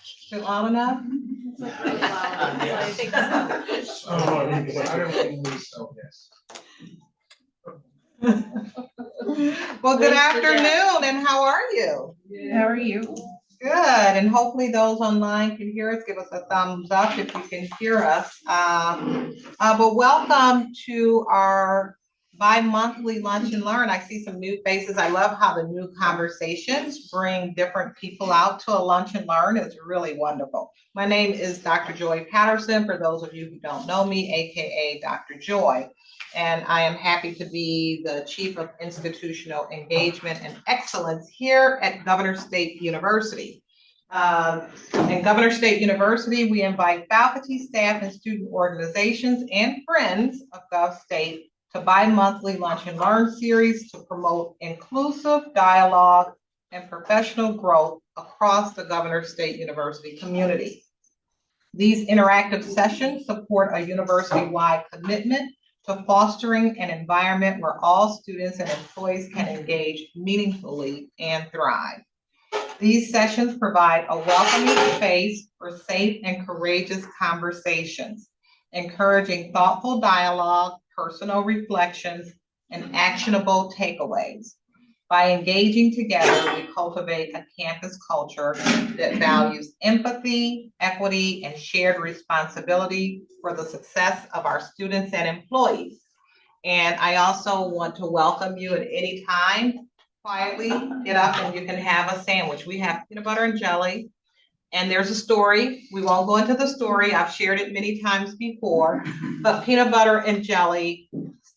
Still loud enough? Yeah. I think so. Oh, I don't think so, yes. Well, good afternoon, and how are you? How are you? Good, and hopefully those online can hear us. Give us a thumbs up if you can hear us. But welcome to our bi-monthly lunch and learn. I see some new faces. I love how the new conversations bring different people out to a lunch and learn. It's really wonderful. My name is Dr. Joy Patterson, for those of you who don't know me, AKA Dr. Joy. And I am happy to be the Chief of Institutional Engagement and Excellence here at GovState University. In GovState University, we invite faculty, staff, and student organizations and friends of GovState to bi-monthly Lunch and Learn series to promote inclusive dialogue and professional growth across the GovState University community. These interactive sessions support a university-wide commitment to fostering an environment where all students and employees can engage meaningfully and thrive. These sessions provide a welcoming space for safe and courageous conversations, encouraging thoughtful dialogue, personal reflections, and actionable takeaways. By engaging together, we cultivate a campus culture that values empathy, equity, and shared responsibility for the success of our students and employees. And I also want to welcome you at any time. Quietly get up and you can have a sandwich. We have peanut butter and jelly. And there's a story. We won't go into the story. I've shared it many times before. But peanut butter and jelly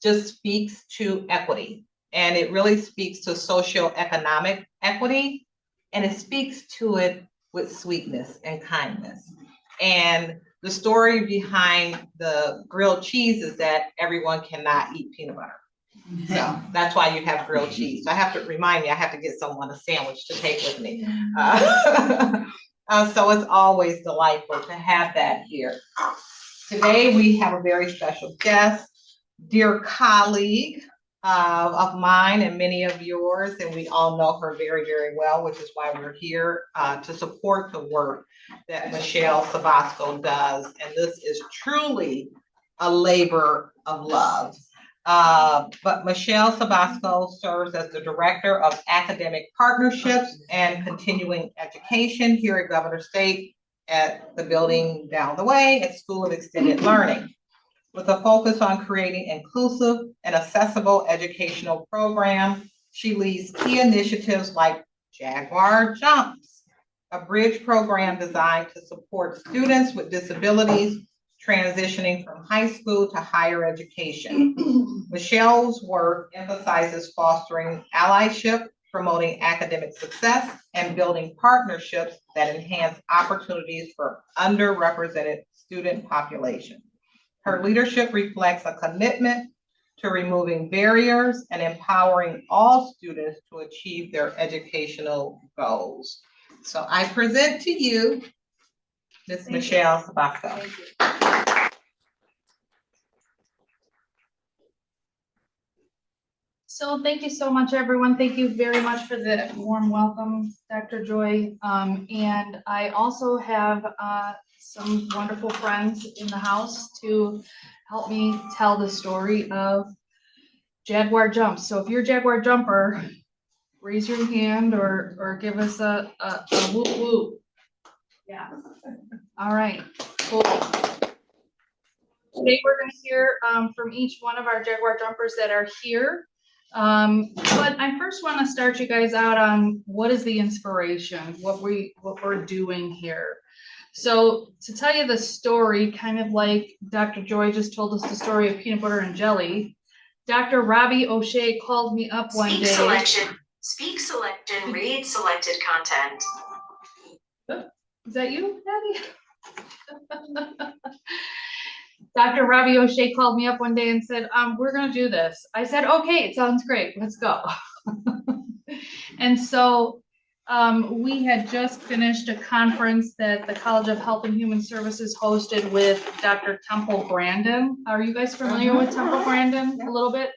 just speaks to equity. And it really speaks to socioeconomic equity, and it speaks to it with sweetness and kindness. And the story behind the grilled cheese is that everyone cannot eat peanut butter. So that's why you have grilled cheese. So I have to remind me, I have to get someone a sandwich to take with me. So it's always delightful to have that here. Today we have a very special guest, dear colleague, of mine and many of yours, and we all know her very, very well, which is why we're here to support the work that Michelle Sabasco does. And this is truly a labor of love. But Michelle Sabasco serves as the Director of Academic Partnerships and Continuing Education here at GovState at the building down the way at School of Extended Learning, with a focus on creating inclusive and accessible educational programs. She leads key initiatives like Jaguar Jumps, a bridge program designed to support students with disabilities transitioning from high school to higher education. Michelle's work emphasizes fostering allyship, promoting academic success, and building partnerships that enhance opportunities for underrepresented student populations. Her leadership reflects a commitment to removing barriers and empowering all students to achieve their educational goals. So I present to you Ms. Michelle Sabasco. So thank you so much, everyone. Thank you very much for the warm welcome, Dr. Joy. And I also have some wonderful friends in the house to help me tell the story of Jaguar Jumps. So if you're a Jaguar jumper, raise your hand or give us a whoop whoop. Yeah. All right. Cool. Today we're going to hear from each one of our Jaguar jumpers that are here. But I first want to start you guys out on what is the inspiration, what we're doing here. So to tell you the story, kind of like Dr. Joy just told us the story of peanut butter and jelly, Dr. Robbie O'Shea called me up one day. Speak selection, read selected content. Is that you, Abby? Dr. Robbie O'Shea called me up one day and said, we're going to do this. I said, okay, it sounds great. Let's go. And so we had just finished a conference that the College of Health and Human Services hosted with Dr. Temple Grandin. Are you guys familiar with Temple Grandin a little bit?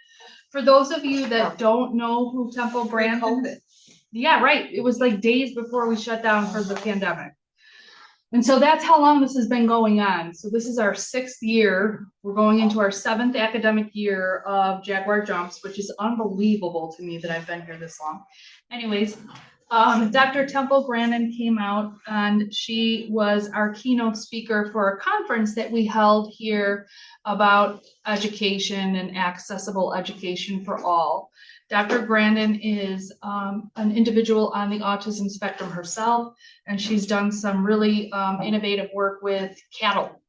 For those of you that don't know who Temple Grandin is, Yeah, right. It was like days before we shut down for the pandemic. And so that's how long this has been going on. So this is our 6th year. We're going into our 7th academic year of Jaguar Jumps, which is unbelievable to me that I've been here this long. Anyways, Dr. Temple Grandin came out and she was our keynote speaker for a conference that we held here about education and accessible education for all. Dr. Grandin is an individual on the autism spectrum herself, and she's done some really innovative work with cattle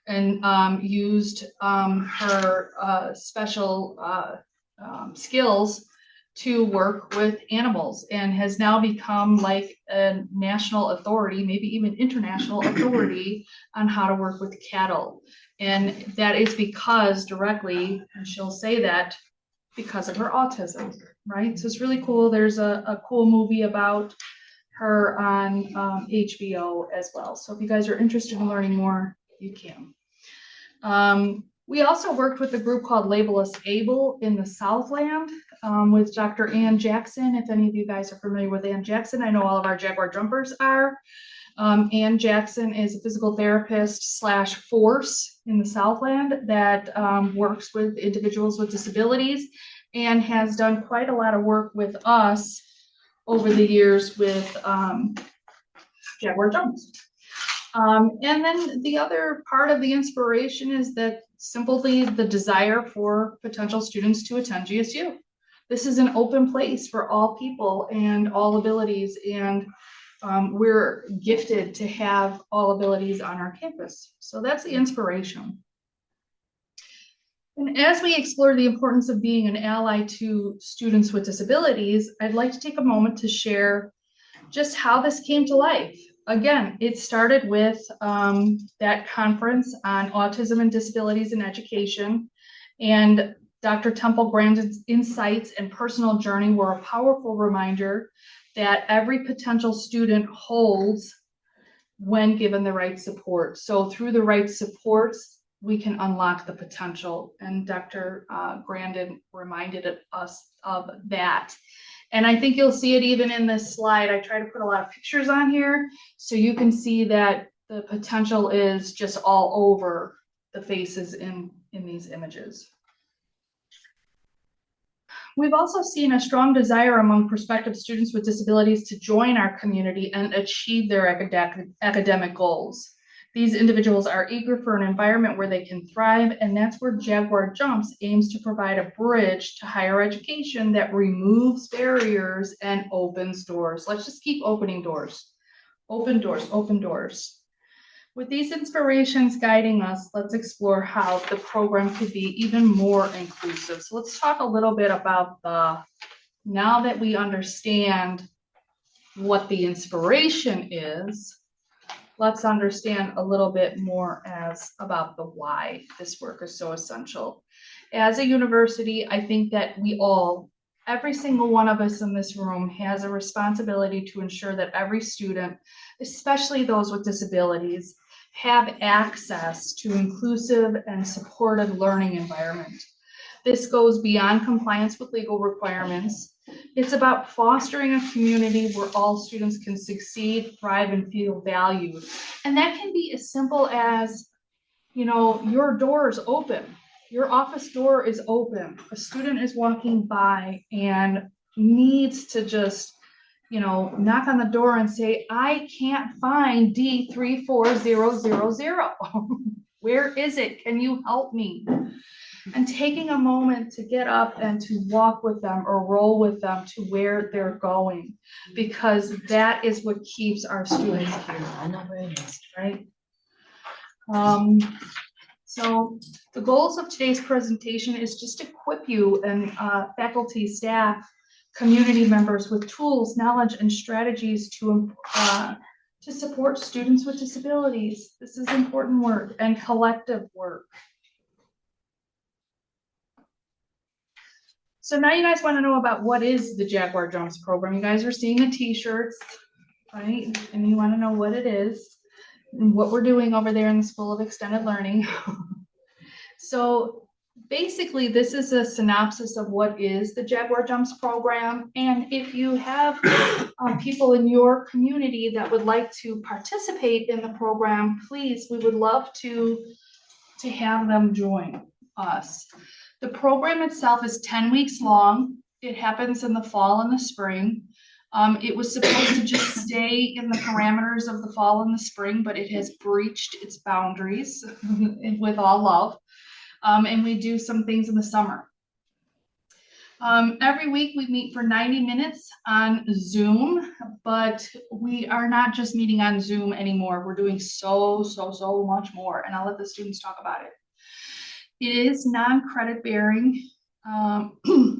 and used her special skills to work with animals, and has now become like a national authority, maybe even international authority on how to work with cattle. And that is because directly, and she'll say that, because of her autism, right? So it's really cool. There's a cool movie about her on HBO as well. So if you guys are interested in learning more, you can. We also worked with a group called Label Us Able in the Southland with Dr. Ann Jackson. If any of you guys are familiar with Ann Jackson, I know all of our Jaguar jumpers are. Ann Jackson is a physical therapist / force in the Southland that works with individuals with disabilities and has done quite a lot of work with us over the years with Jaguar Jumps. And then the other part of the inspiration is that simply the desire for potential students to attend GSU. This is an open place for all people and all abilities, and we're gifted to have all abilities on our campus. So that's the inspiration. And as we explore the importance of being an ally to students with disabilities, I'd like to take a moment to share just how this came to life. Again, it started with that conference on autism and disabilities in education, and Dr. Temple Grandin's insights and personal journey were a powerful reminder that every potential student holds when given the right support. So through the right supports, we can unlock the potential. And Dr. Grandin reminded us of that. And I think you'll see it even in this slide. I try to put a lot of pictures on here so you can see that the potential is just all over the faces in these images. We've also seen a strong desire among prospective students with disabilities to join our community and achieve their academic goals. These individuals are eager for an environment where they can thrive, and that's where Jaguar Jumps aims to provide a bridge to higher education that removes barriers and opens doors. Let's just keep opening doors. Open doors, open doors. With these inspirations guiding us, let's explore how the program could be even more inclusive. So let's talk a little bit about now that we understand what the inspiration is, let's understand a little bit more about the why this work is so essential. As a university, I think that every single one of us in this room has a responsibility to ensure that every student, especially those with disabilities, have access to inclusive and supported learning environment. This goes beyond compliance with legal requirements. It's about fostering a community where all students can succeed, thrive, and feel valued. And that can be as simple as, your door is open. Your office door is open. A student is walking by and needs to just knock on the door and say, I can't find D34000. Where is it? Can you help me? And taking a moment to get up and to walk with them or roll with them to where they're going, because that is what keeps our students here. I know where it is, right? So the goals of today's presentation is just to equip you and faculty, staff, community members with tools, knowledge, and strategies to support students with disabilities. This is important work and collective work. So now you guys want to know about what is the Jaguar Jumps program. You guys are seeing the t-shirts, right? And you want to know what it is and what we're doing over there in the School of Extended Learning. So basically, this is a synopsis of what is the Jaguar Jumps program. And if you have people in your community that would like to participate in the program, please, we would love to have them join us. The program itself is 10 weeks long. It happens in the fall and the spring. It was supposed to just stay in the parameters of the fall and the spring, but it has breached its boundaries with all love. And we do some things in the summer. Every week we meet for 90 minutes on Zoom, but we are not just meeting on Zoom anymore. We're doing so much more, and I'll let the students talk about it. It is non-credit bearing.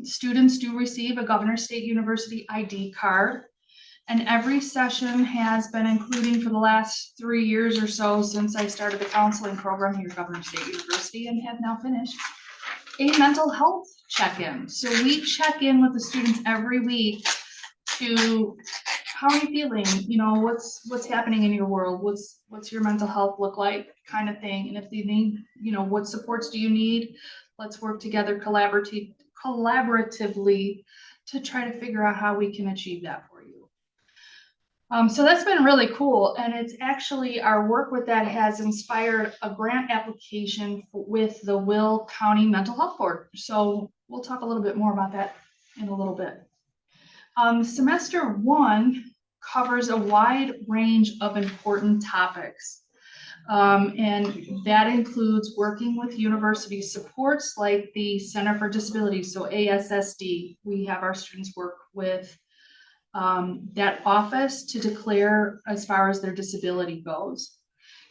Students do receive a GovState University ID card, and every session has been including for the last 3 years or so since I started the counseling program here at GovState University and have now finished a mental health check-in. So we check in with the students every week to, how are you feeling? You know, what's happening in your world? What's your mental health look like, kind of thing. And if they need, you know, what supports do you need? Let's work together collaboratively to try to figure out how we can achieve that for you. So that's been really cool, and it's actually our work with that has inspired a grant application with the Will County Mental Health Board. So we'll talk a little bit more about that in a little bit. Semester 1 covers a wide range of important topics, and that includes working with university supports like the Center for Disability, so ASSD. We have our students work with that office to declare as far as their disability goes.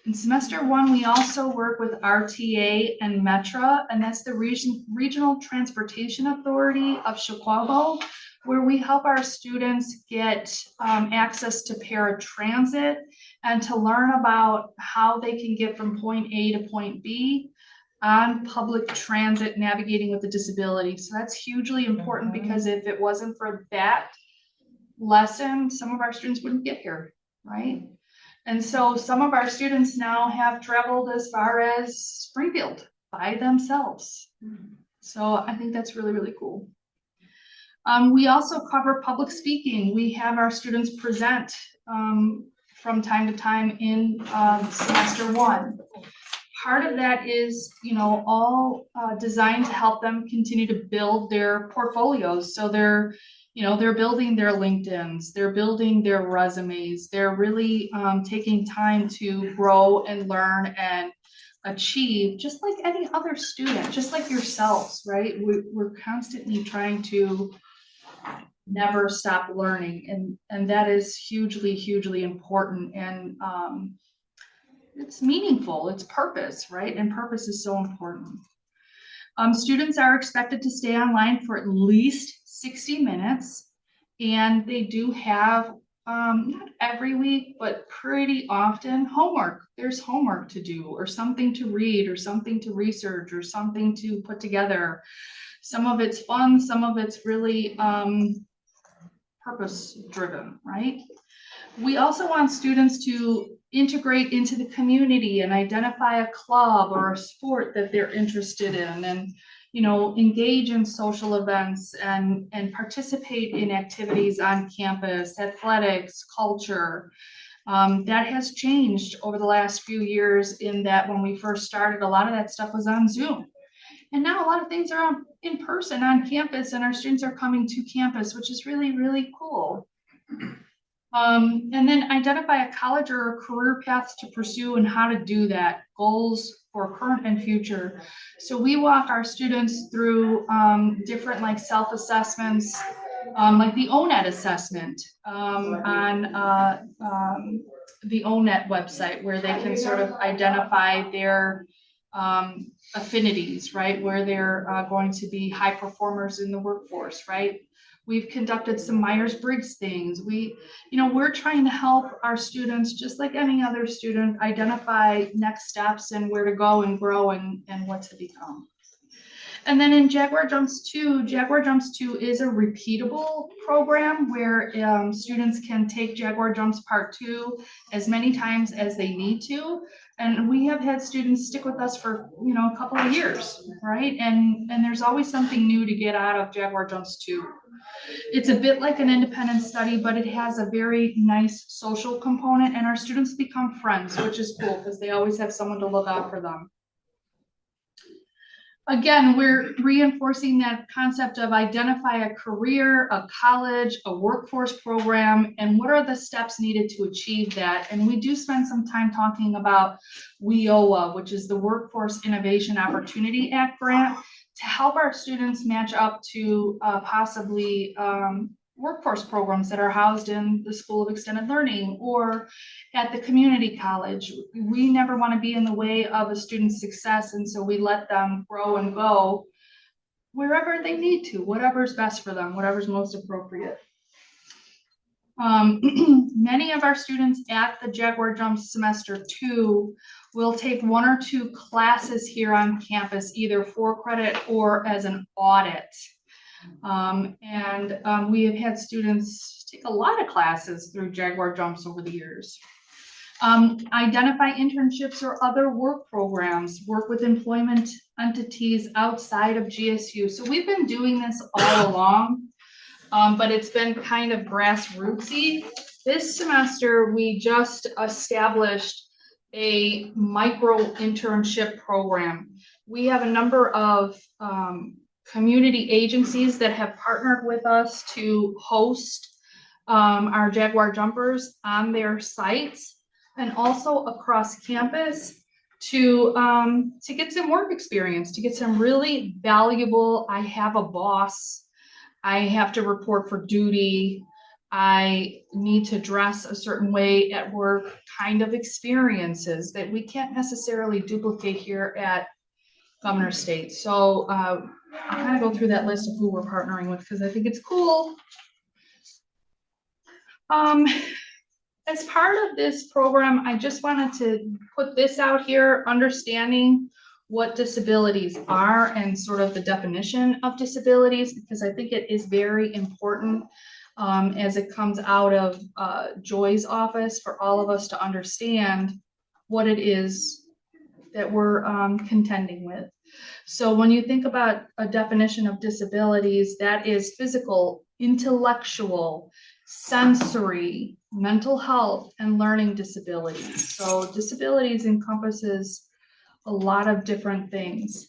In semester 1, we also work with RTA and METRA, and that's the Regional Transportation Authority of Chicago, where we help our students get access to paratransit and to learn about how they can get from point A to point B on public transit navigating with a disability. So that's hugely important because if it wasn't for that lesson, some of our students wouldn't get here, right? And so some of our students now have traveled as far as Springfield by themselves. So I think that's really cool. We also cover public speaking. We have our students present from time to time in semester 1. Part of that is, you know, all designed to help them continue to build their portfolios. So they're building their LinkedIns, they're building their resumes, they're really taking time to grow and learn and achieve, just like any other student, just like yourselves, right? We're constantly trying to never stop learning, and that is hugely important, and it's meaningful, it's purpose, right? And purpose is so important. Students are expected to stay online for at least 60 minutes, and they do have, not every week, but pretty often, homework. There's homework to do, or something to read, or something to research, or something to put together. Some of it's fun, some of it's really purpose-driven, right? We also want students to integrate into the community and identify a club or a sport that they're interested in, and, you know, engage in social events and participate in activities on campus, athletics, culture. That has changed over the last few years, in that when we first started, a lot of that stuff was on Zoom. And now a lot of things are in person on campus, and our students are coming to campus, which is really cool. And then identify a college or a career path to pursue and how to do that, goals for current and future. So we walk our students through different like self-assessments, like the ONET assessment on the ONET website, where they can sort of identify their affinities, right? Where they're going to be high performers in the workforce, right? We've conducted some Myers-Briggs things. We're trying to help our students, just like any other student, identify next steps and where to go and grow and what to become. And then in Jaguar Jumps 2 is a repeatable program where students can take Jaguar Jumps Part 2 as many times as they need to. And we have had students stick with us for, you know, a couple of years, right? And there's always something new to get out of Jaguar Jumps 2. It's a bit like an independent study, but it has a very nice social component, and our students become friends, which is cool because they always have someone to look out for them. Again, we're reinforcing that concept of identify a career, a college, a workforce program, and what are the steps needed to achieve that. And we do spend some time talking about WIOA, which is the Workforce Innovation Opportunity Act grant, to help our students match up to possibly workforce programs that are housed in the School of Extended Learning or at the community college. We never want to be in the way of a student's success, and so we let them grow and go wherever they need to, whatever's best for them, whatever's most appropriate. Many of our students at the Jaguar Jumps Semester 2 will take 1 or 2 classes here on campus, either for credit or as an audit. We have had students take a lot of classes through Jaguar Jumps over the years. Identify internships or other work programs, work with employment entities outside of GSU. So we've been doing this all along, but it's been kind of grassrootsy. This semester, we just established a micro internship program. We have a number of community agencies that have partnered with us to host our Jaguar Jumpers on their sites and also across campus to get some work experience, to get some really valuable, I have a boss, I have to report for duty, I need to dress a certain way at work kind of experiences that we can't necessarily duplicate here at GovState. So I'll kind of go through that list of who we're partnering with because I think it's cool. As part of this program, I just wanted to put this out here, understanding what disabilities are and sort of the definition of disabilities, because I think it is very important as it comes out of Joy's office for all of us to understand what it is that we're contending with. So when you think about a definition of disabilities, that is physical, intellectual, sensory, mental health, and learning disabilities. So disabilities encompasses a lot of different things.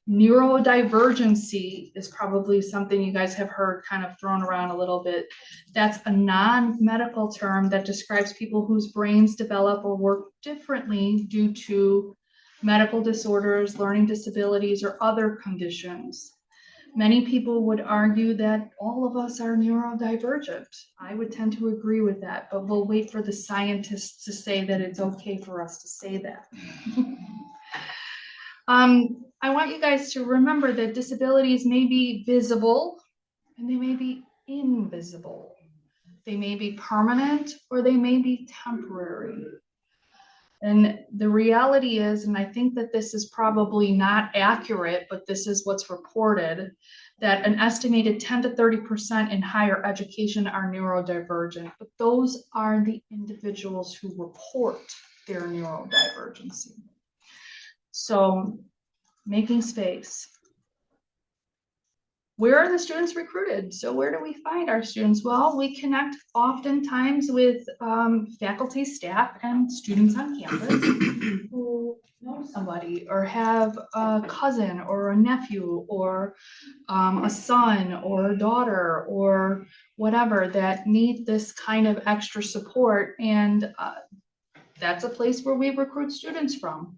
Neurodivergency is probably something you guys have heard kind of thrown around a little bit. That's a non-medical term that describes people whose brains develop or work differently due to medical disorders, learning disabilities, or other conditions. Many people would argue that all of us are neurodivergent. I would tend to agree with that, but we'll wait for the scientists to say that it's okay for us to say that. I want you guys to remember that disabilities may be visible and they may be invisible. They may be permanent or they may be temporary. And the reality is, and I think that this is probably not accurate, but this is what's reported, that an estimated 10 to 30% in higher education are neurodivergent, but those are the individuals who report their neurodivergency. So making space. Where are the students recruited? So where do we find our students? Well, we connect oftentimes with faculty, staff, and students on campus who know somebody or have a cousin or a nephew or a son or a daughter or whatever that need this kind of extra support. And that's a place where we recruit students from.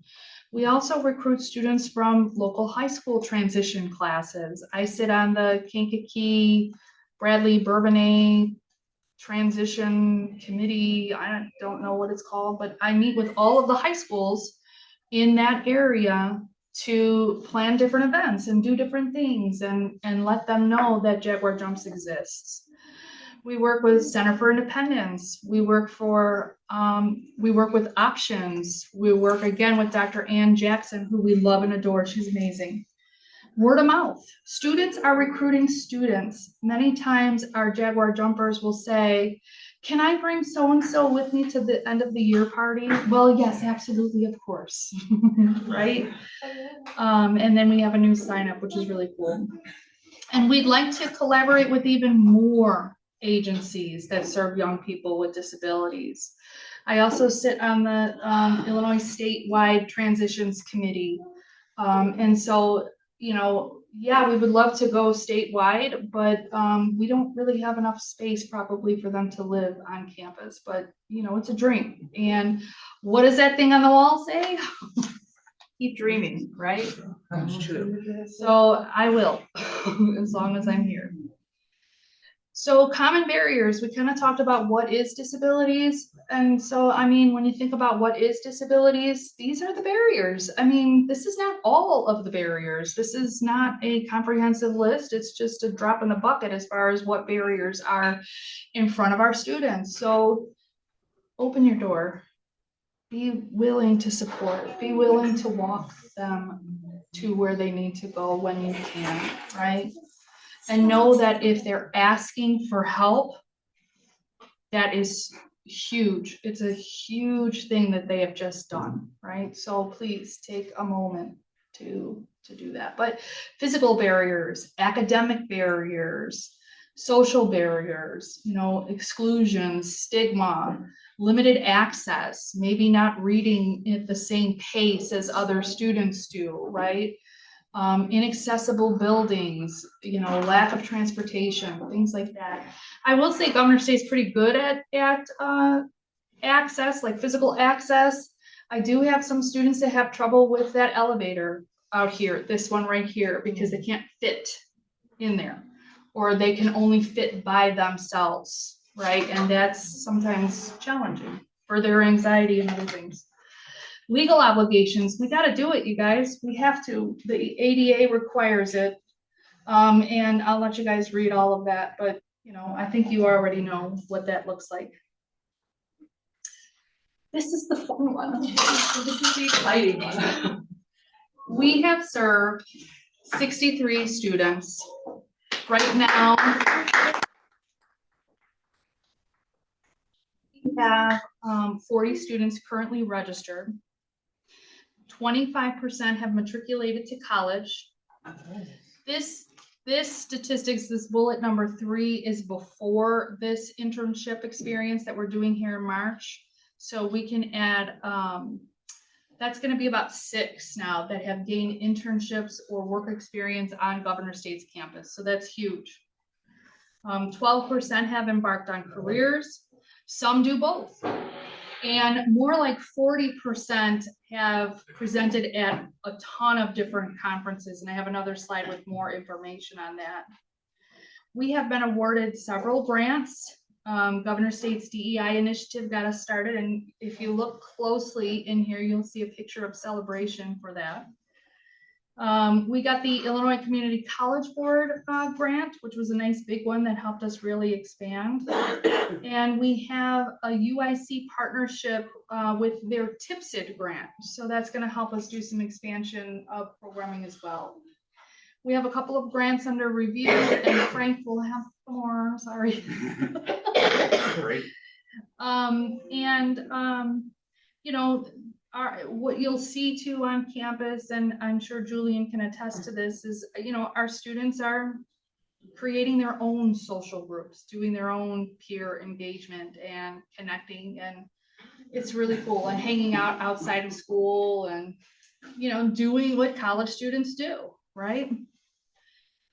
We also recruit students from local high school transition classes. I sit on the Kankakee, Bradley, Bourbonnais transition committee. I don't know what it's called, but I meet with all of the high schools in that area to plan different events and do different things and let them know that Jaguar Jumps exists. We work with Center for Independence. We work with Options. We work again with Dr. Ann Jackson, who we love and adore. She's amazing. Word of mouth. Students are recruiting students. Many times our Jaguar jumpers will say, can I bring so-and-so with me to the end of the year party? Well, yes, absolutely, of course, right? And then we have a new sign up, which is really cool. And we'd like to collaborate with even more agencies that serve young people with disabilities. I also sit on the Illinois statewide transitions committee. And so, you know, yeah, we would love to go statewide, but we don't really have enough space probably for them to live on campus, but you know, it's a dream. And what does that thing on the wall say? Keep dreaming, right? That's true. So I will, as long as I'm here. So common barriers, we kind of talked about what is disabilities. And so, I mean, when you think about what is disabilities, these are the barriers. I mean, this is not all of the barriers. This is not a comprehensive list. It's just a drop in the bucket as far as what barriers are in front of our students. So open your door, be willing to support, be willing to walk them to where they need to go when you can, right? And know that if they're asking for help, that is huge. It's a huge thing that they have just done, right? So please take a moment to do that. But physical barriers, academic barriers, social barriers, you know, exclusions, stigma, limited access, maybe not reading at the same pace as other students do, right? Inaccessible buildings, you know, lack of transportation, things like that. I will say Governor State's pretty good at access, like physical access. I do have some students that have trouble with that elevator out here, this one right here, because they can't fit in there, or they can only fit by themselves, right? And that's sometimes challenging for their anxiety and other things. Legal obligations, we got to do it, you guys. We have to. The ADA requires it. And I'll let you guys read all of that, but you know, I think you already know what that looks like. This is the fun one. This is the exciting one. We have served 63 students. Right now, we have 40 students currently registered. 25% have matriculated to college. This statistics, this bullet number 3 is before this internship experience that we're doing here in March. So we can add, that's going to be about 6 now that have gained internships or work experience on Governor State's campus. So that's huge. 12% have embarked on careers. Some do both. And more like 40% have presented at a ton of different conferences. And I have another slide with more information on that. We have been awarded several grants. Governor State's DEI initiative got us started. And if you look closely in here, you'll see a picture of celebration for that. We got the Illinois Community College Board grant, which was a nice big one that helped us really expand. And we have a UIC partnership with their TIPSID grant. So that's going to help us do some expansion of programming as well. We have a couple of grants under review, and Frank will have more, sorry. Great. You know, what you'll see too on campus, and I'm sure Julian can attest to this, is, you know, our students are creating their own social groups, doing their own peer engagement and connecting, and it's really cool, and hanging out outside of school and, you know, doing what college students do, right?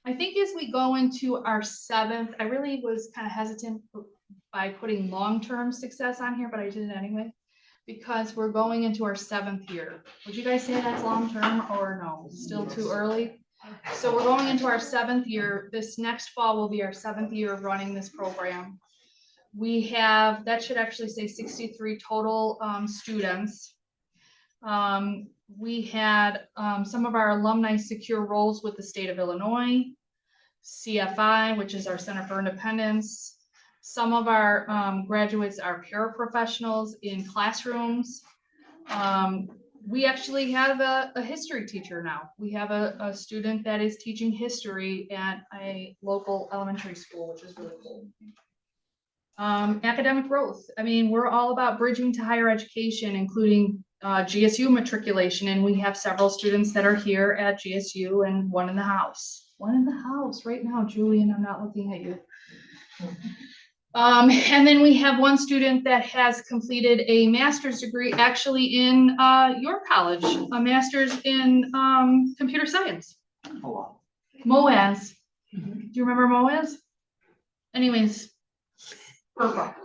I think as we go into our 7th, I really was kind of hesitant by putting long-term success on here, but I did it anyway, because we're going into our 7th year. Would you guys say that's long-term or no? Still too early? So we're going into our 7th year. This next fall will be our 7th year of running this program. We have, that should actually say 63 total students. We had some of our alumni secure roles with the state of Illinois, CFI, which is our Center for Independence. Some of our graduates are paraprofessionals in classrooms. we actually have a history teacher now. We have a student that is teaching history at a local elementary school, which is really cool. Academic growth. I mean, we're all about bridging to higher education, including GSU matriculation, and we have several students that are here at GSU and one in the house. One in the house right now, Julian, I'm not looking at you. And then we have one student that has completed a master's degree actually in your college, a master's in computer science. Oh, wow. MOAS. Do you remember MOAS? Anyways, perfect.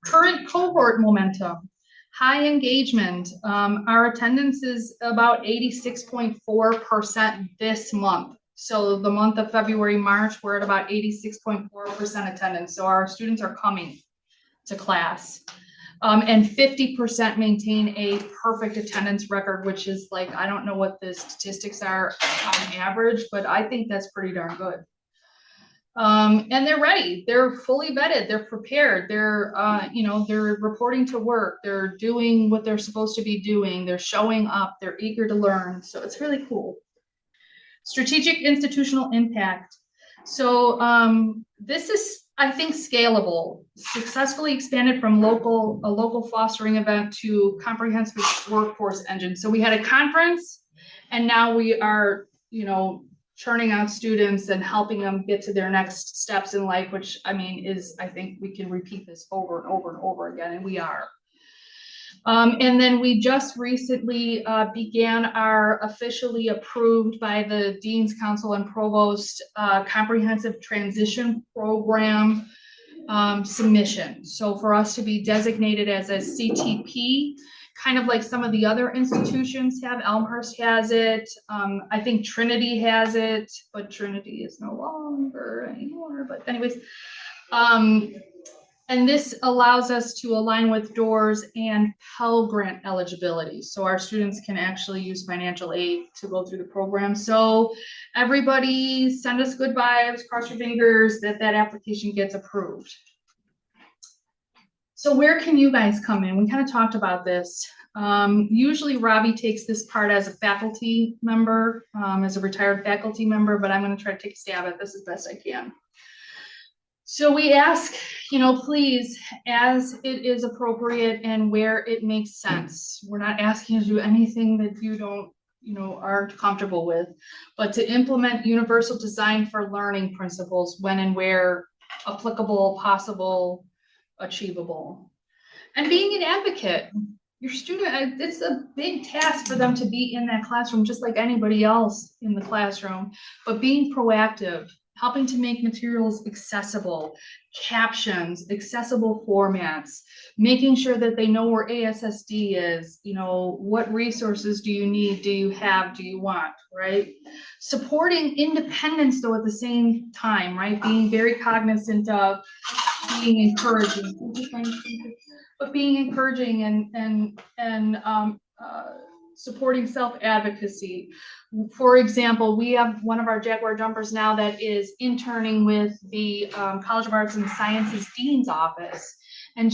Current cohort momentum, high engagement. Our attendance is about 86.4% this month. So the month of February, March, we're at about 86.4% attendance. So our students are coming to class. And 50% maintain a perfect attendance record, which is like, I don't know what the statistics are on average, but I think that's pretty darn good. And they're ready, they're fully vetted, they're prepared, they're, they're reporting to work, they're doing what they're supposed to be doing, they're showing up, they're eager to learn. So it's really cool. Strategic institutional impact. So this is, I think, scalable, successfully expanded from a local fostering event to comprehensive workforce engine. So we had a conference and now we are, churning out students and helping them get to their next steps in life, which I mean I think we can repeat this over and over and over again, and we are. And then we just recently began our officially approved by the Dean's Council and Provost comprehensive transition program submission. So for us to be designated as a CTP, kind of like some of the other institutions have, Elmhurst has it, I think Trinity has it, but Trinity is no longer anymore, but anyways. And this allows us to align with DOORS and Pell Grant eligibility. So our students can actually use financial aid to go through the program. So everybody send us good vibes, cross your fingers that that application gets approved. So where can you guys come in? We kind of talked about this. Usually Robbie takes this part as a faculty member, as a retired faculty member, but I'm going to try to take a stab at this as best I can. So we ask, please, as it is appropriate and where it makes sense. We're not asking you to do anything that you don't, aren't comfortable with, but to implement universal design for learning principles when and where applicable, possible, achievable. And being an advocate. Your student, it's a big task for them to be in that classroom, just like anybody else in the classroom, but being proactive, helping to make materials accessible, captions, accessible formats, making sure that they know where ASSD is, what resources do you need, do you have, do you want, right? Supporting independence though at the same time, right? Being very cognizant of being encouraging, but being encouraging and supporting self-advocacy. For example, we have one of our Jaguar jumpers now that is interning with the College of Arts and Sciences Dean's office. And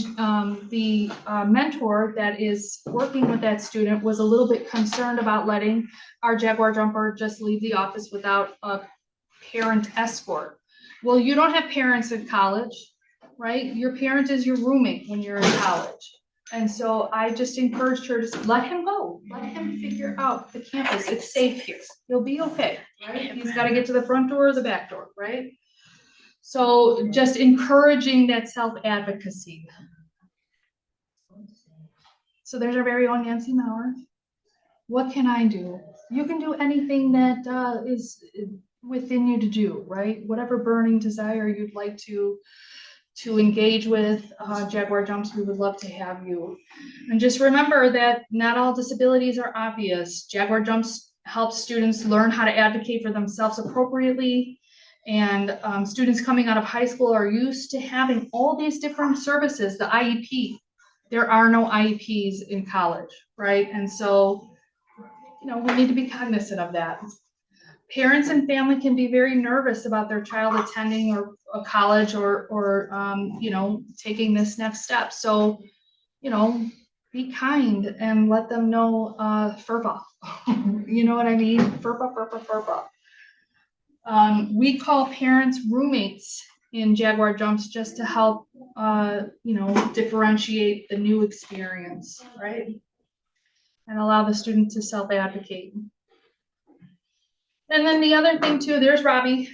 the mentor that is working with that student was a little bit concerned about letting our Jaguar jumper just leave the office without a parent escort. Well, you don't have parents in college, right? Your parent is your roommate when you're in college. And so I just encouraged her to let him go, let him figure out the campus. It's safe here. He'll be okay, right? He's got to get to the front door or the back door, right? So just encouraging that self-advocacy. So there's our very own Nancy Maurer. What can I do? You can do anything that is within you to do, right? Whatever burning desire you'd like to engage with Jaguar Jumps, we would love to have you. And just remember that not all disabilities are obvious. Jaguar Jumps helps students learn how to advocate for themselves appropriately. And students coming out of high school are used to having all these different services, the IEP. There are no IEPs in college, right? And so, we need to be cognizant of that. Parents and family can be very nervous about their child attending or a college or taking this next step. So, be kind and let them know FERPA. You know what I mean? FERPA, FERPA, FERPA. We call parents roommates in Jaguar Jumps just to help, differentiate the new experience, right? And allow the student to self-advocate. And then the other thing too, there's Robbie,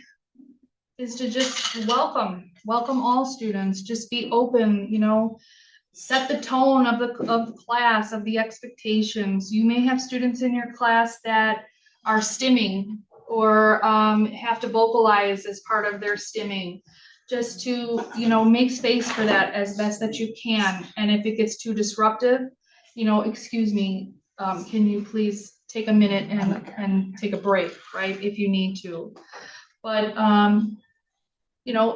is to just welcome all students, just be open, set the tone of the class, of the expectations. You may have students in your class that are stimming or have to vocalize as part of their stimming, just to make space for that as best that you can. And if it gets too disruptive, excuse me, can you please take a minute and take a break, right, if you need to. But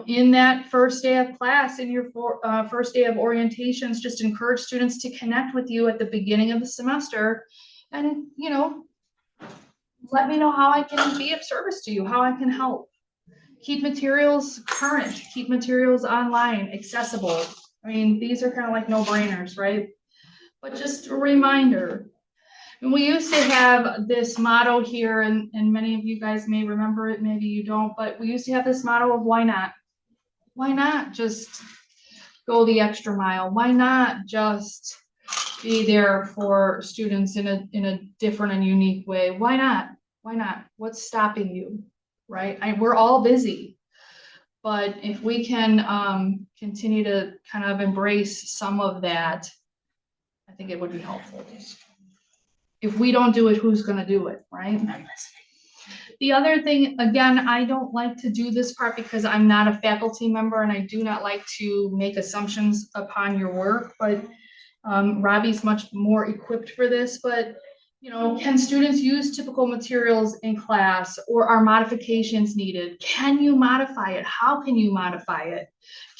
in that first day of class, in your first day of orientations, just encourage students to connect with you at the beginning of the semester and, let me know how I can be of service to you, how I can help. Keep materials current, keep materials online, accessible. I mean, these are kind of like no-brainers, right? But just a reminder. And we used to have this motto here, and many of you guys may remember it, maybe you don't, but we used to have this motto of why not? Why not just go the extra mile? Why not just be there for students in a different and unique way? Why not? Why not? What's stopping you, right? We're all busy, but if we can continue to kind of embrace some of that, I think it would be helpful. If we don't do it, who's going to do it, right? The other thing, again, I don't like to do this part because I'm not a faculty member and I do not like to make assumptions upon your work, but Robbie's much more equipped for this. But can students use typical materials in class, or are modifications needed? Can you modify it? How can you modify it?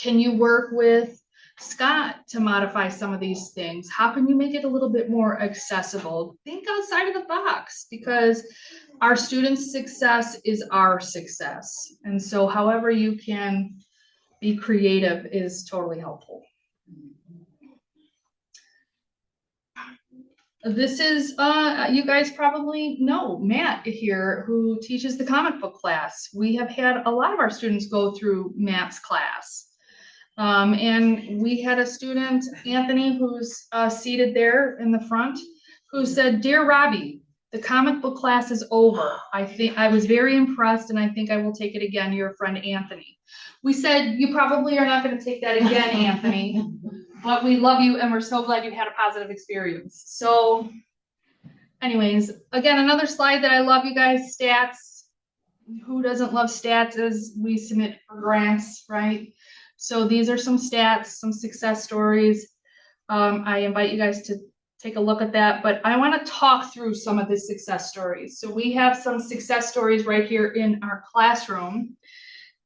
Can you work with Scott to modify some of these things? How can you make it a little bit more accessible? Think outside of the box, because our students' success is our success. And so however you can be creative is totally helpful. This is, you guys probably know Matt here, who teaches the comic book class. We have had a lot of our students go through Matt's class. And we had a student, Anthony, who's seated there in the front, who said, "Dear Robbie, the comic book class is over. I was very impressed and I think I will take it again, your friend Anthony." We said, "You probably are not going to take that again, Anthony, but we love you and we're so glad you had a positive experience." So anyways, again, another slide that I love, you guys, stats. Who doesn't love stats as we submit for grants, right? So these are some stats, some success stories. I invite you guys to take a look at that, but I want to talk through some of the success stories. So we have some success stories right here in our classroom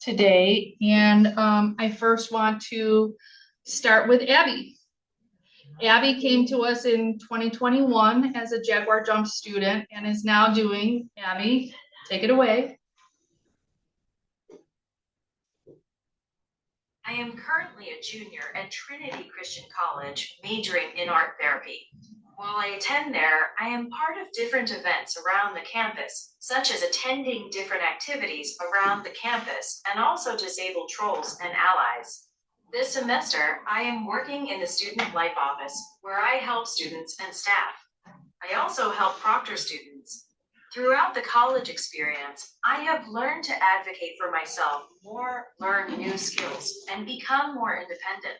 today. And I first want to start with Abby. Abby came to us in 2021 as a Jaguar Jump student and is now doing, Abby, take it away. I am currently a junior at Trinity Christian College, majoring in art therapy. While I attend there, I am part of different events around the campus, such as attending different activities around the campus and also disabled trolls and allies. This semester, I am working in the Student Life Office, where I help students and staff. I also help proctor students. Throughout the college experience, I have learned to advocate for myself more, learn new skills, and become more independent.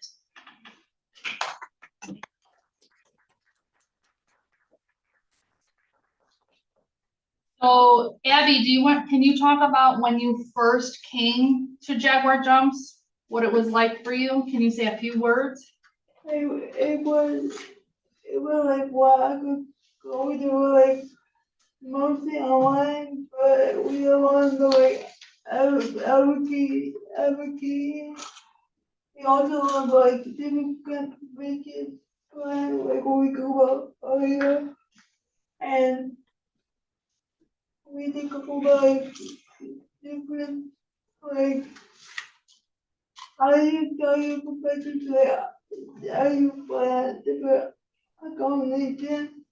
So Abby, can you talk about when you first came to Jaguar Jumps, what it was like for you? Can you say a few words? It was like what I could go through, like mostly online, but we learned to like advocate. We also learned like different conventions, like what we go about earlier, and we think about like different like how you tell your professors like how you plan different donation.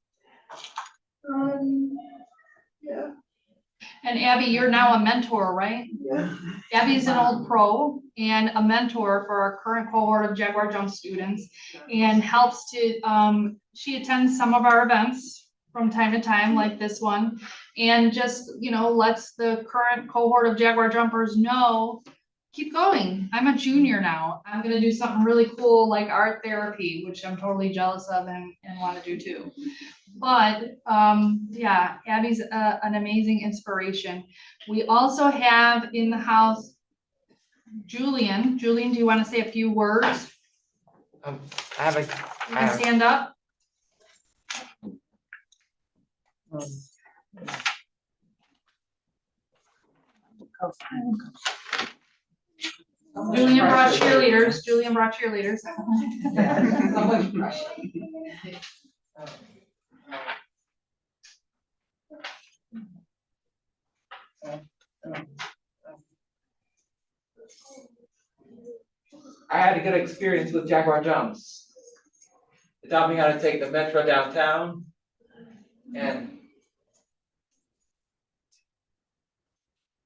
Yeah, And Abby, you're now a mentor, right? yeah. Abby's an old pro and a mentor for our current cohort of Jaguar Jump students and helps to, she attends some of our events from time to time, like this one, and just, lets the current cohort of Jaguar jumpers know, keep going. I'm a junior now. I'm gonna do something really cool like art therapy, which I'm totally jealous of and want to do too. But yeah, Abby's an amazing inspiration. We also have in the house Julian. Julian, do you want to say a few words? I have a, You can stand up. Julian brought cheerleaders. Julian brought cheerleaders. I had a good experience with Jaguar jumps. They taught me how to take the metro downtown, and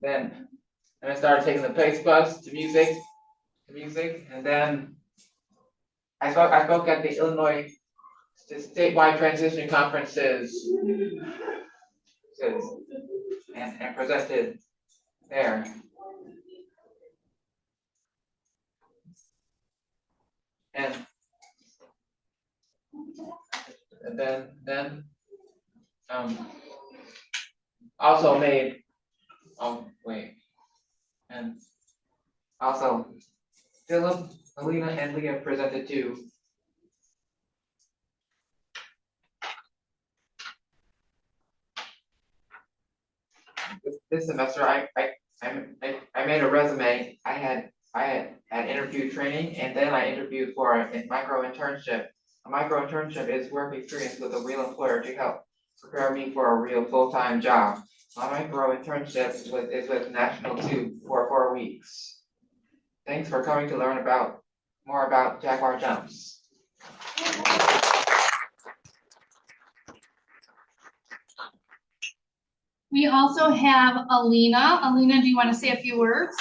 then I started taking the pace bus to music, and then I spoke at the Illinois statewide transition conferences and presented there. And then also made and also Philip, Alina, and Leah presented too. This semester I made a resume. I had interview training, and then I interviewed for a micro internship. A micro internship is work experience with a real employer to help prepare me for a real full-time job. My micro internship is with National 2 for 4 weeks. Thanks for coming to learn more about Jaguar jumps. We also have Alina. Alina, do you want to say a few words?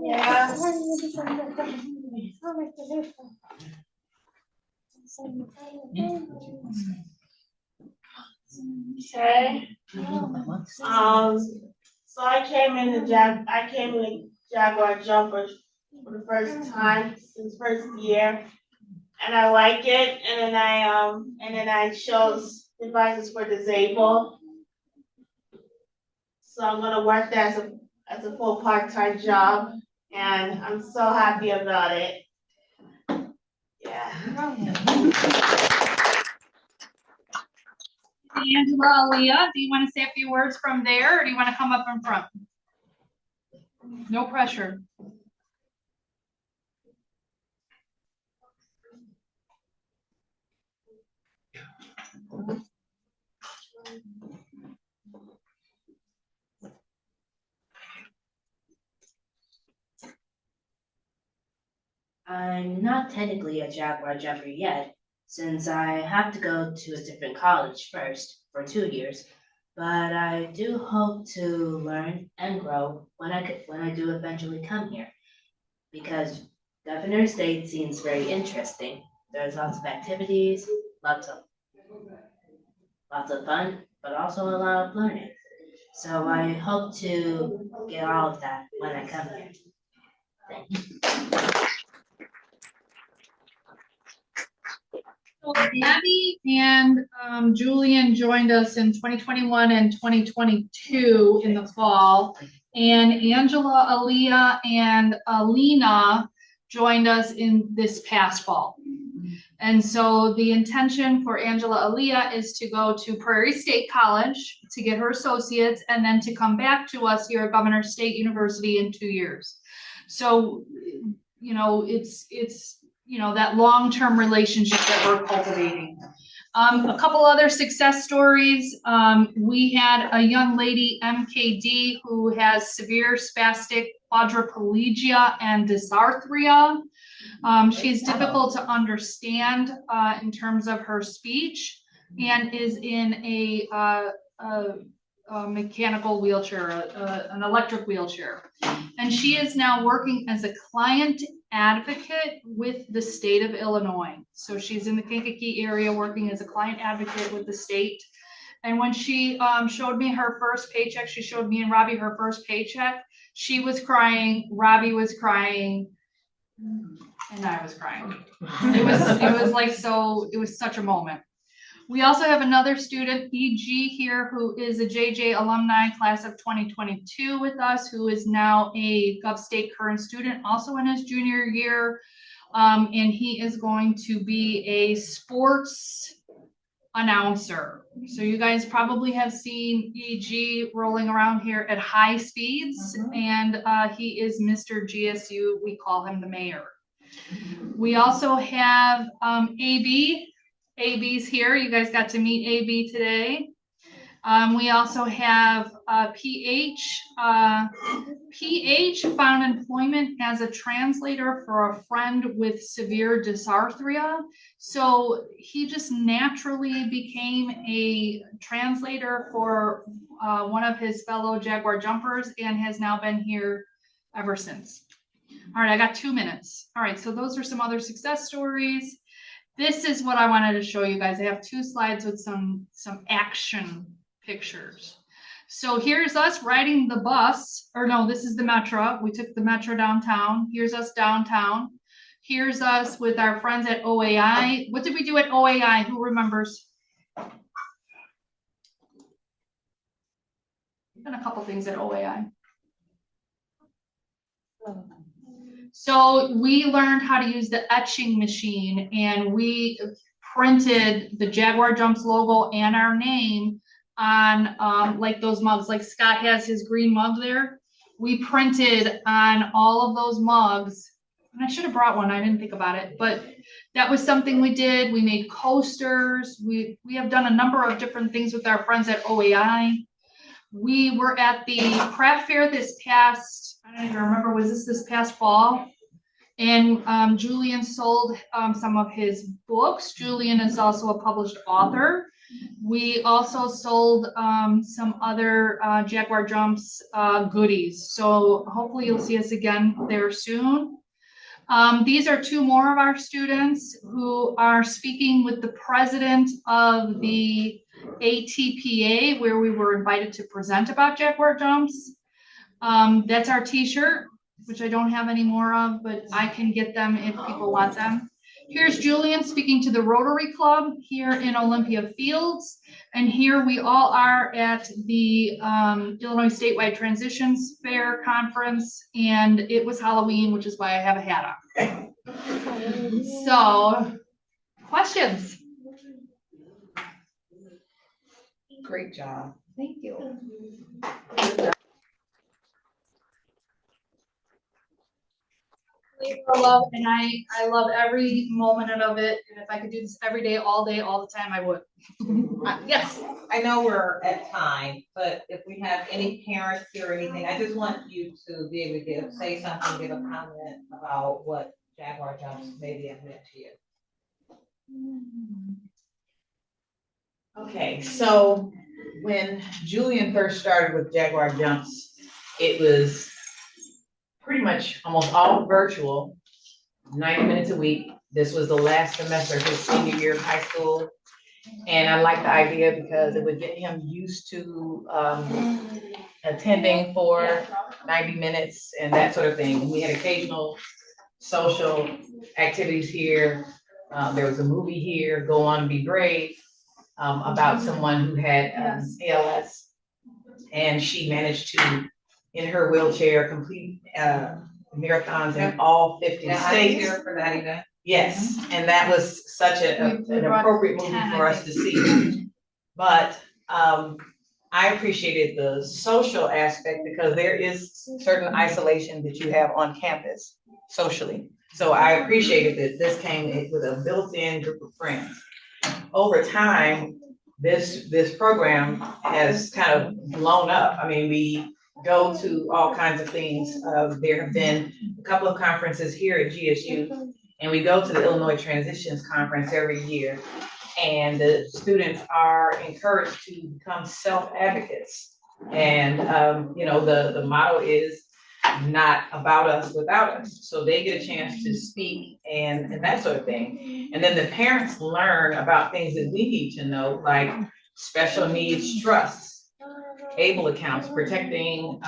Yeah. Okay. So I came in Jaguar jumpers for the first time since first year, and I like it. And then I chose devices for disabled. So I'm gonna work as a full part-time job, and I'm so happy about it. Yeah. Angela, Aaliyah, do you want to say a few words from there, or do you want to come up in front? No pressure. I'm not technically a Jaguar jumper yet, since I have to go to a different college first for 2 years. But I do hope to learn and grow when I do eventually come here, because Governor State seems very interesting. There's lots of activities, lots of fun, but also a lot of learning. So I hope to get all of that when I come here. Thank you. So Abby and Julian joined us in 2021 and 2022 in the fall. And Angela, Aaliyah, and Alina joined us in this past fall. And so the intention for Angela Aaliyah is to go to Prairie State College to get her associates and then to come back to us here at Governor State University in 2 years. So, it's that long-term relationship that we're cultivating. A couple other success stories. We had a young lady, MKD, who has severe spastic quadriplegia and dysarthria. She's difficult to understand in terms of her speech and is in a mechanical wheelchair, an electric wheelchair. And she is now working as a client advocate with the state of Illinois. So she's in the Kankakee area working as a client advocate with the state. And when she showed me her first paycheck, she showed me and Robbie her first paycheck. She was crying, Robbie was crying, and I was crying. It was like, so it was such a moment. We also have another student, EG here, who is a JJ alumni class of 2022 with us, who is now a GovState current student, also in his junior year. And he is going to be a sports announcer. So you guys probably have seen EG rolling around here at high speeds, and he is Mr. GSU. We call him the mayor. We also have AB. AB's here. You guys got to meet AB today. We also have PH. PH found employment as a translator for a friend with severe dysarthria. So he just naturally became a translator for one of his fellow Jaguar jumpers and has now been here ever since. All right, I got 2 minutes. All right, so those are some other success stories. This is what I wanted to show you guys. I have 2 slides with some action pictures. So here's us riding the bus, or no, this is the Metro. We took the Metro downtown. Here's us downtown. Here's us with our friends at OAI. What did we do at OAI? Who remembers? We've done a couple things at OAI. So we learned how to use the etching machine, and we printed the Jaguar Jumps logo and our name on like those mugs, like Scott has his green mug there. We printed on all of those mugs, and I should have brought one. I didn't think about it, but that was something we did. We made coasters. We have done a number of different things with our friends at OAI. We were at the craft fair this past, I don't even remember, was this past fall? And Julian sold some of his books. Julian is also a published author. We also sold some other Jaguar Jumps goodies. So hopefully you'll see us again there soon. These are 2 more of our students who are speaking with the president of the ATPA, where we were invited to present about Jaguar Jumps. That's our t-shirt, which I don't have any more of, but I can get them if people want them. Here's Julian speaking to the Rotary Club here in Olympia Fields. And here we all are at the Illinois Statewide Transitions Fair Conference. And it was Halloween, which is why I have a hat on. So, questions? Great job. Thank you. I love, and I love every moment of it. And if I could do this every day, all the time, I would. Yes. I know we're at time, but if we have any parents here or anything, I just want you to be able to say something, give a comment about what Jaguar Jumps maybe have meant to you. Okay, so when Julian first started with Jaguar Jumps, it was pretty much almost all virtual, 90 minutes a week. This was the last semester of his senior year of high school. And I liked the idea because it would get him used to attending for 90 minutes and that sort of thing. And we had occasional social activities here. There was a movie here, Go On, Be Brave, about someone who had ALS. And she managed to, in her wheelchair, complete marathons in all 50 Yeah, I was states. here for that event. Yes, and that was such an appropriate movie for us to see. But I appreciated the social aspect because there is certain isolation that you have on campus socially. So I appreciated that this came with a built-in group of friends. Over time, this program has kind of blown up. I mean, we go to all kinds of things. There have been a couple of conferences here at GSU And we go to the Illinois Transitions Conference every year. And the students are encouraged to become self-advocates. And, the motto is not about us without us. So they get a chance to speak and that sort of thing. And then the parents learn about things that we need to know, like special needs trusts, ABLE accounts, protecting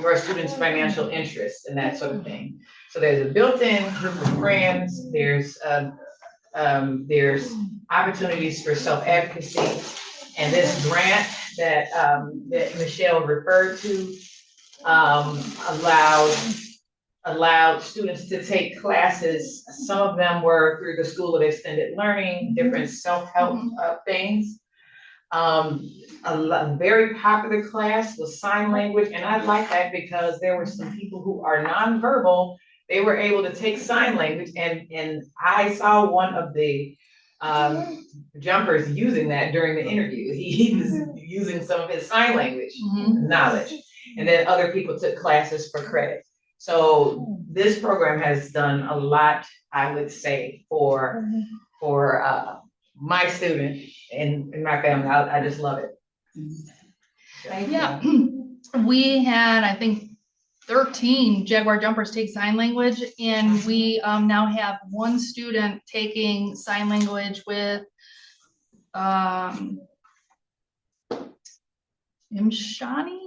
your students' financial interests and that sort of thing. So there's a built-in group of friends, there's opportunities for self-advocacy. And this grant that Michelle referred to allowed students to take classes. Some of them were through the School of Extended Learning, different self-help things. A very popular class was sign language, and I like that because there were some people who are nonverbal. They were able to take sign language, and I saw one of the jumpers using that during the interview. He was using some of his sign language knowledge, and then other people took classes for credit. So this program has done a lot, I would say, for my student and my family. I just love it. Yeah, we had, I think, 13 Jaguar jumpers take sign language, and we now have one student taking sign language with Imshani?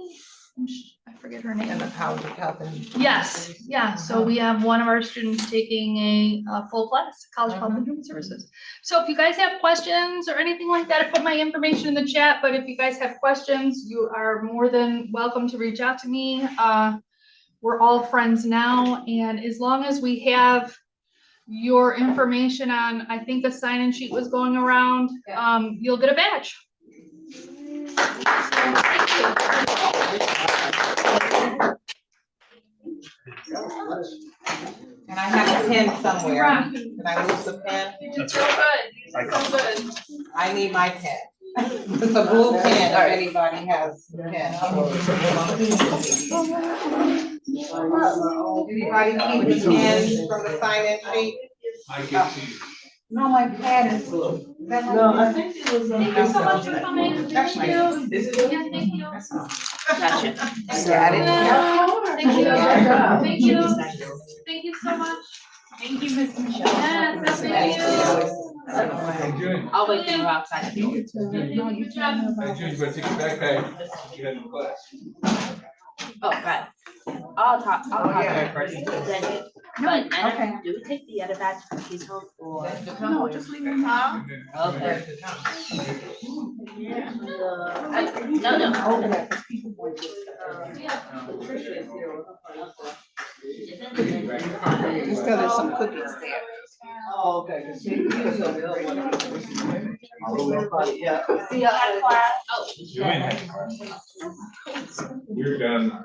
I forget her name. And how to help them. Yes, yeah, so we have one of our students taking a full class, College of Health and Human Services. So if you guys have questions or anything like that, I put my information in the chat, but if you guys have questions, you are more than welcome to reach out to me. We're all friends now, and as long as we have your information on, I think the sign-in sheet was going around, you'll get a badge. And I have a pen somewhere. Can I lose the pen? You did so good. You did so good. I need my pen. It's a blue pen, if anybody has a pen. Anybody need the pen from the sign-in sheet? I can see. No, my pad is blue. Is that my No, pen? I think it was. Thank you so much for coming. That's Thank my- you. This is. Yeah, thank you. Gotcha. Got it? Thank you. Yeah. Thank you. Thank you so much. Thank you, Ms. Michelle. Yes, thank you. Hey, June. I'll wait for you outside. Good job. Hey, June, you better take your backpack. You had no class. Oh, right. I'll talk to her first. Then you. But Okay. do we take the other badge when he's home or? No, just leave it. Huh? Okay. Yeah. No. Just because there's some cookies there. Oh, okay. Yeah. See you. Oh. You're done.